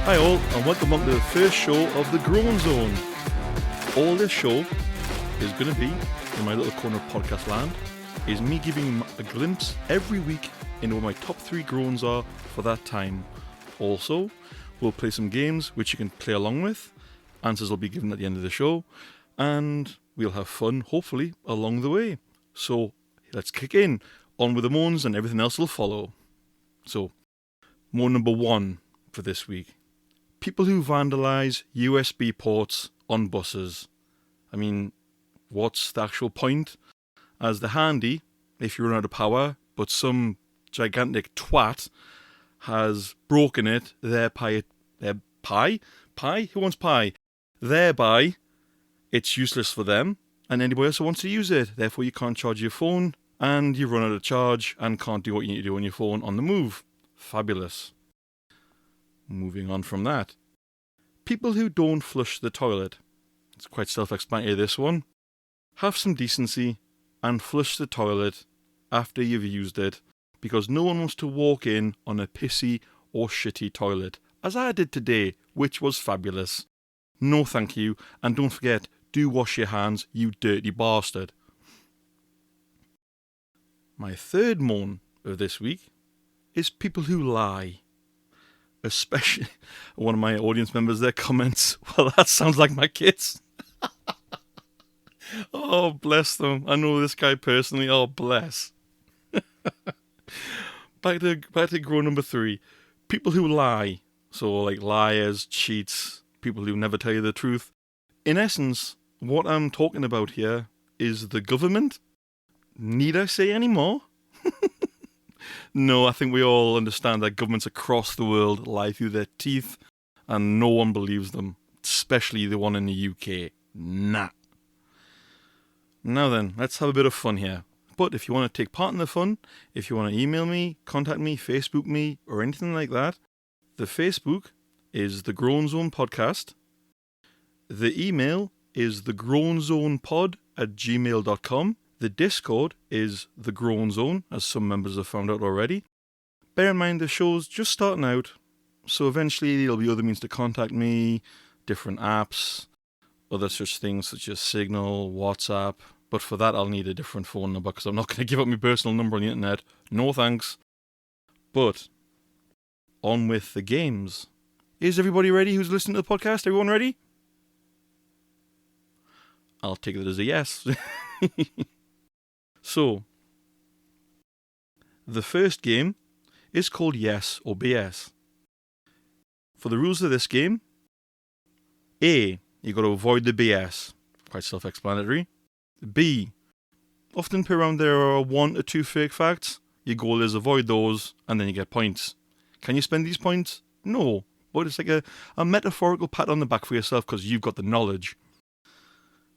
Hi all, and welcome on to the first show of the Groan Zone. All this show is going to be, in my little corner of podcast land, is me giving a glimpse every week into what my top 3 groans are for that time. Also, we'll play some games which you can play along with. Answers will be given at the end of the show, and we'll have fun, hopefully, along the way. So, let's kick in. On with the moans, and everything else will follow. So, moan number 1 for this week. People who vandalise USB ports on buses. I mean, what's the actual point? As the handy, if you run out of power, but some gigantic twat has broken it, thereby, Who wants pie? Thereby, it's useless for them, and anybody else who wants to use it. Therefore, you can't charge your phone, and you run out of charge, and can't do what you need to do on your phone on the move. Fabulous. Moving on from that. People who don't flush the toilet. It's quite self-explanatory, this one. Have some decency and flush the toilet after you've used it, because no one wants to walk in on a pissy or shitty toilet, as I did today, which was fabulous. No thank you, and don't forget, do wash your hands, you dirty bastard. My third moan of this week is people who lie. Especially one of my audience members, their comments, well, that sounds like my kids. Oh, bless them. I know this guy personally. Oh, bless. Back to grow number 3. People who lie. So, like liars, cheats, people who never tell you the truth. In essence, what I'm talking about here is the government. Need I say any more? No, I think we all understand that governments across the world lie through their teeth, and no one believes them, especially the one in the UK. Nah. Now then, let's have a bit of fun here. But if you want to take part in the fun, if you want to email me, contact me, Facebook me, or anything like that, the Facebook is the Groan Zone Podcast. The email is thegroanzonepod@gmail.com. The Discord is the Groan Zone, as some members have found out already. Bear in mind the show's just starting out, so eventually there'll be other means to contact me, different apps, other such things such as Signal, WhatsApp, but for that I'll need a different phone number because I'm not going to give up my personal number on the internet. No thanks. But, on with the games. Is everybody ready who's listening to the podcast? Everyone ready? I'll take it as a yes. So, the first game is called Yes or BS. For the rules of this game, A, you got to avoid the BS. Quite self-explanatory. B, often per round there are 1 or 2 fake facts. Your goal is avoid those, and then you get points. Can you spend these points? No, but it's like a metaphorical pat on the back for yourself because you've got the knowledge.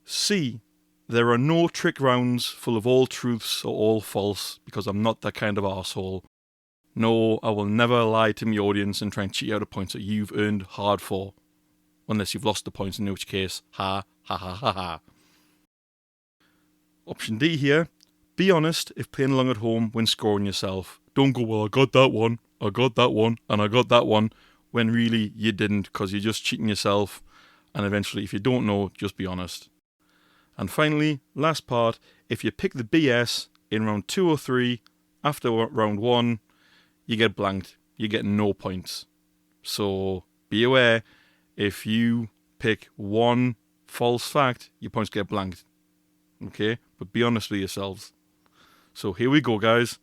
C, there are no trick rounds full of all truths or all false, because I'm not that kind of arsehole. No, I will never lie to my audience and try and cheat you out of points that you've earned hard for. Unless you've lost the points, in which case, ha, ha, ha, ha, ha. Option D here, be honest if playing along at home when scoring yourself. Don't go, well, I got that one, and I got that one, when really you didn't, because you're just cheating yourself, and eventually, if you don't know, just be honest. And finally, last part, if you pick the BS in round 2 or 3, after round 1, you get blanked. You get no points. So be aware, if you pick one false fact, your points get blanked. Okay? But be honest with yourselves. So here we go, guys.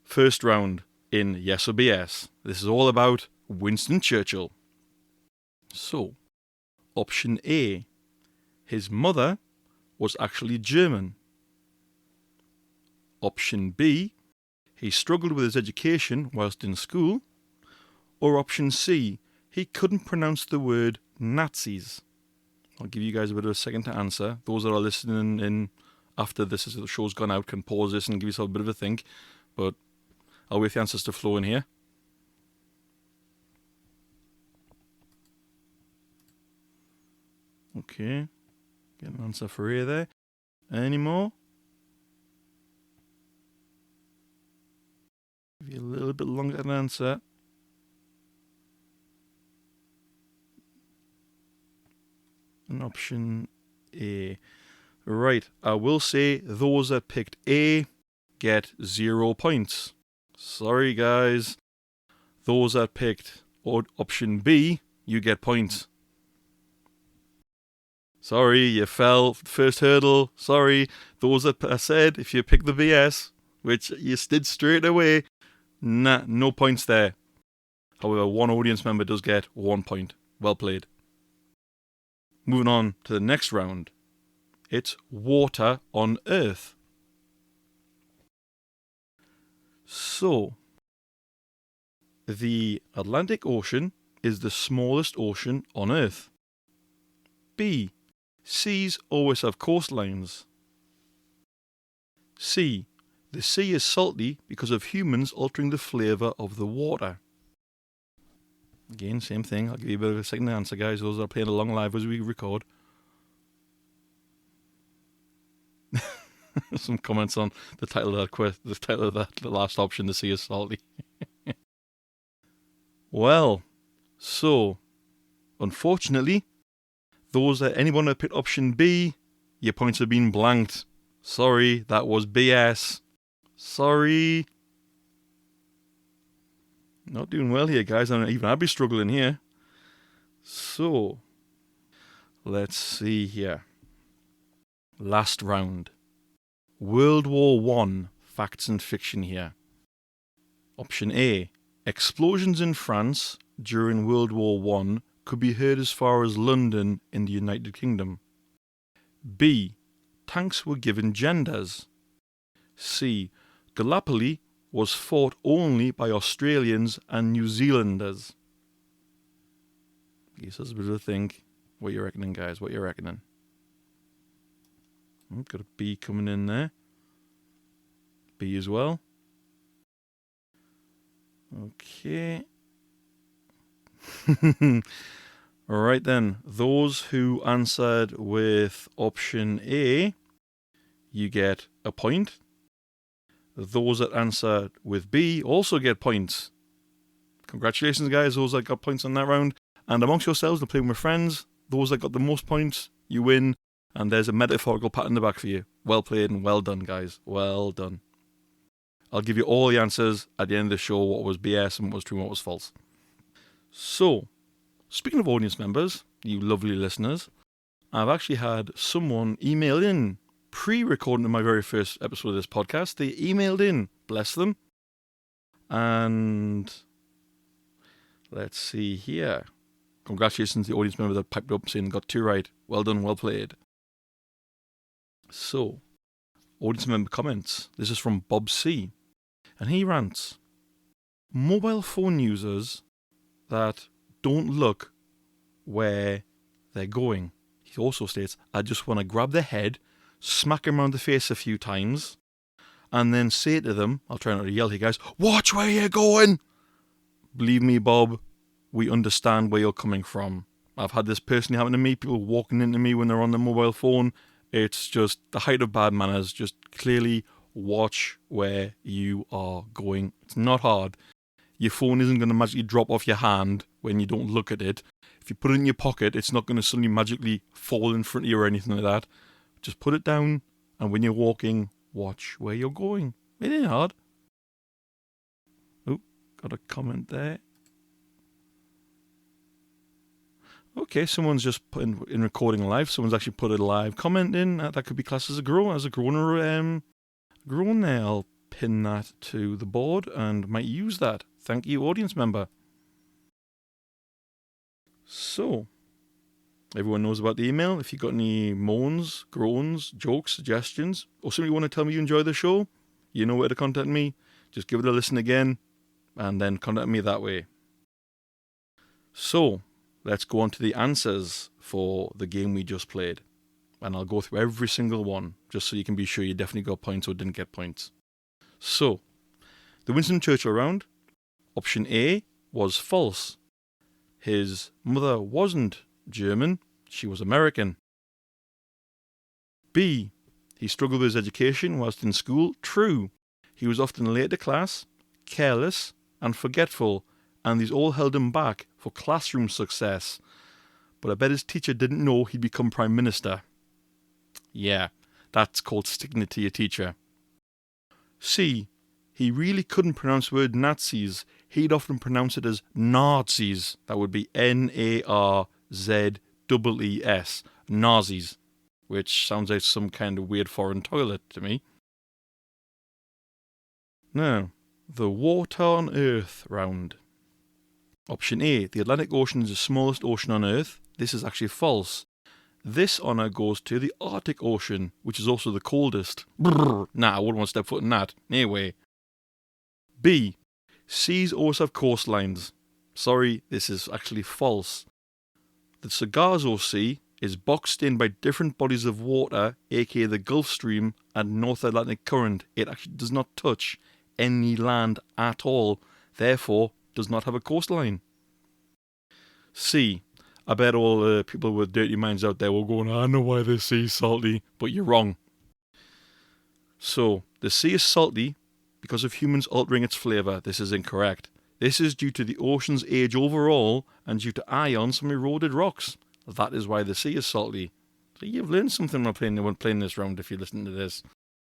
First round in Yes or BS. This is all about Winston Churchill. So, option A. His mother was actually German. Option B. He struggled with his education whilst in school. Or option C. He couldn't pronounce the word Nazis. I'll give you guys a bit of a second to answer. Those that are listening in after this, as the show's gone out, can pause this and give yourself a bit of a think. But I'll wait the answers to flow in here. Okay. Get an answer for you there. Any more? Give you a little bit longer to answer. and option A. Right, I will say those that picked A get 0 points. Sorry, guys. Those that picked option B, you get points. Sorry, you fell first hurdle. Sorry. Those that I said, if you pick the BS, which you did straight away, nah, no points there. However, one audience member does get 1 point. Well played. Moving on to the next round. It's water on Earth. So, the Atlantic Ocean is the smallest ocean on Earth. B. Seas always have coastlines. C. The sea is salty because of humans altering the flavour of the water. Again, same thing. I'll give you a bit of a second answer, guys. Those are playing along live as we record. Some comments on the title of that the last option, the sea is salty. Well, so, unfortunately, anyone that picked option B, your points have been blanked. Sorry, that was BS. Sorry. Not doing well here, guys. Even I'd be struggling here. So, let's see here. Last round. World War I, facts and fiction here. Option A. Explosions in France during World War I could be heard as far as London in the United Kingdom. B. Tanks were given genders. C. Gallipoli was fought only by Australians and New Zealanders. Gives us a bit of a think. What you reckoning, guys? What you reckoning? Got a B coming in there. B as well. Okay. Alright then. Those who answered with option A, you get a point. Those that answered with B also get points. Congratulations, guys. Those that got points on that round. And amongst yourselves, and playing with friends, those that got the most points, you win. And there's a metaphorical pat in the back for you. Well played and well done, guys. Well done. I'll give you all the answers at the end of the show, what was BS and what was true and what was false. So, speaking of audience members, you lovely listeners, I've actually had someone email in, pre-recording my very first episode of this podcast. They emailed in, bless them. And let's see here. Congratulations to the audience member that piped up saying got 2 right. Well done, well played. So, audience member comments. This is from Bob C. And he rants. Mobile phone users that don't look where they're going. He also states, I just want to grab their head, smack them around the face a few times, and then say to them, I'll try not to yell here, guys, watch where you're going! Believe me, Bob, we understand where you're coming from. I've had this personally happen to me, people walking into me when they're on their mobile phone. It's just the height of bad manners. Just clearly watch where you are going. It's not hard. Your phone isn't going to magically drop off your hand when you don't look at it. If you put it in your pocket, it's not going to suddenly magically fall in front of you or anything like that. Just put it down, and when you're walking, watch where you're going. It ain't hard. Oh, got a comment there. Okay, someone's just put in recording live. Someone's actually put a live comment in. That could be classed as a groan, groan there. I'll pin that to the board and might use that. Thank you, audience member. So, everyone knows about the email. If you've got any moans, groans, jokes, suggestions, or simply want to tell me you enjoy the show, you know where to contact me. Just give it a listen again, and then contact me that way. So, let's go on to the answers for the game we just played. And I'll go through every single one, just so you can be sure you definitely got points or didn't get points. So, the Winston Churchill round, option A was false. His mother wasn't German, she was American. B, he struggled with his education whilst in school. True. He was often late to class, careless, and forgetful, and these all held him back for classroom success. but I bet his teacher didn't know he'd become Prime Minister. Yeah, that's called sticking it to your teacher. C. He really couldn't pronounce the word Nazis. He'd often pronounce it as Nazis. That would be N-A-R-Z-E-E-S. Nazis. Which sounds like some kind of weird foreign toilet to me. Now, the water on Earth round. Option A. The Atlantic Ocean is the smallest ocean on Earth. This is actually false. This honour goes to the Arctic Ocean, which is also the coldest. Brrr, nah, I wouldn't want to step foot in that. Anyway. B. Seas always have coastlines. Sorry, this is actually false. The Sargasso Sea is boxed in by different bodies of water, aka the Gulf Stream and North Atlantic Current. It actually does not touch any land at all, therefore does not have a coastline. C. I bet all the people with dirty minds out there will go, I know why the sea is salty, but you're wrong. So, the sea is salty because of humans altering its flavour. This is incorrect. This is due to the ocean's age overall and due to ions from eroded rocks. That is why the sea is salty. So you've learned something when playing this round if you listen to this.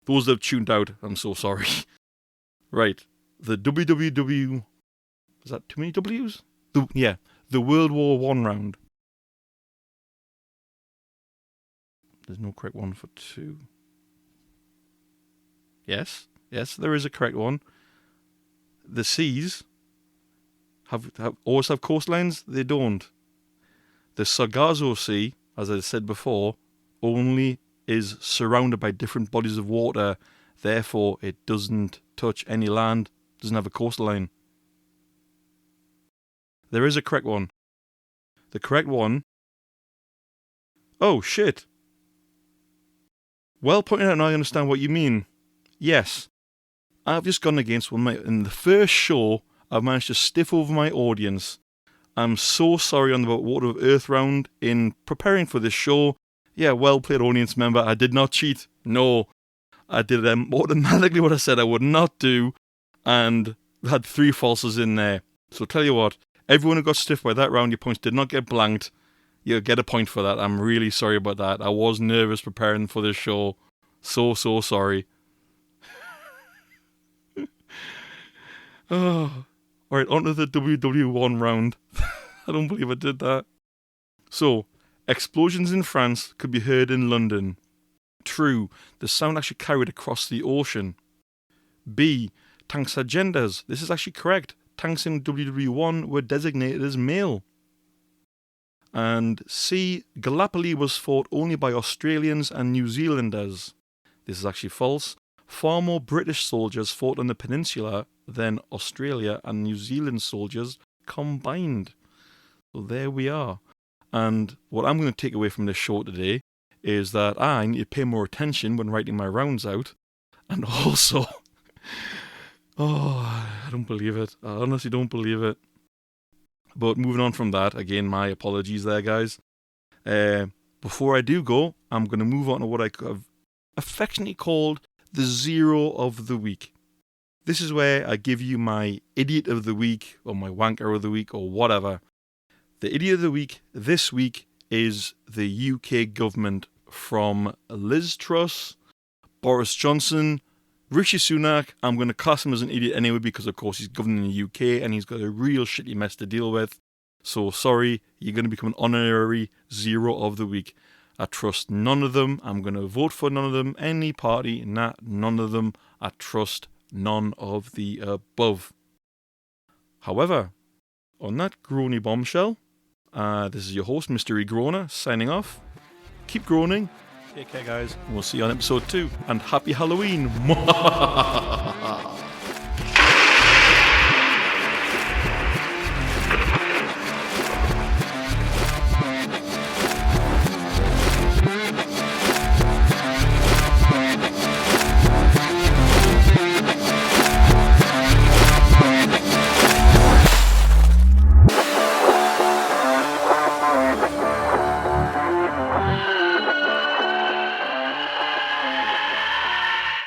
Those that have tuned out, I'm so sorry. Right. The WWW... Is that too many W's? The World War I round. There's no correct one for 2. Yes, there is a correct one. The seas always have coastlines. They don't. The Sargasso Sea, as I said before, only is surrounded by different bodies of water. Therefore, it doesn't touch any land. Doesn't have a coastline. There is a correct one. The correct one... Oh, shit. Well pointed out, now I understand what you mean. Yes. I've just gone against one in the first show, I've managed to stiff over my audience. I'm so sorry on the Water of Earth round. In preparing for this show, yeah, well played audience member, I did not cheat. No. I did automatically what I said I would not do, and had 3 falses in there. So tell you what, everyone who got stiffed by that round, your points did not get blanked. You'll get a point for that. I'm really sorry about that. I was nervous preparing for this show. So sorry. Oh. Alright, on to the WW1 round. I don't believe I did that. So, explosions in France could be heard in London. True, the sound actually carried across the ocean. B. Tanks had genders. This is actually correct. Tanks in WW1 were designated as male. And C. Gallipoli was fought only by Australians and New Zealanders. This is actually false. Far more British soldiers fought on the peninsula than Australia and New Zealand soldiers combined. So there we are. And what I'm going to take away from this show today is that I need to pay more attention when writing my rounds out. And also... I don't believe it. I honestly don't believe it. But moving on from that, again, my apologies there, guys. Before I do go, I'm going to move on to what I have affectionately called the Zero of the Week. This is where I give you my Idiot of the Week, or my Wanker of the Week, or whatever. The Idiot of the Week this week is the UK government, from Liz Truss, Boris Johnson, Rishi Sunak. I'm going to class him as an idiot anyway because of course he's governing the UK and he's got a real shitty mess to deal with. So sorry, you're going to become an honorary Zero of the Week. I trust none of them. I'm going to vote for none of them. Any party, none of them. I trust none of the above. However, on that groany bombshell, this is your host, Mystery Groaner, signing off. Keep groaning. Take care, guys. We'll see you on episode 2. And happy Halloween.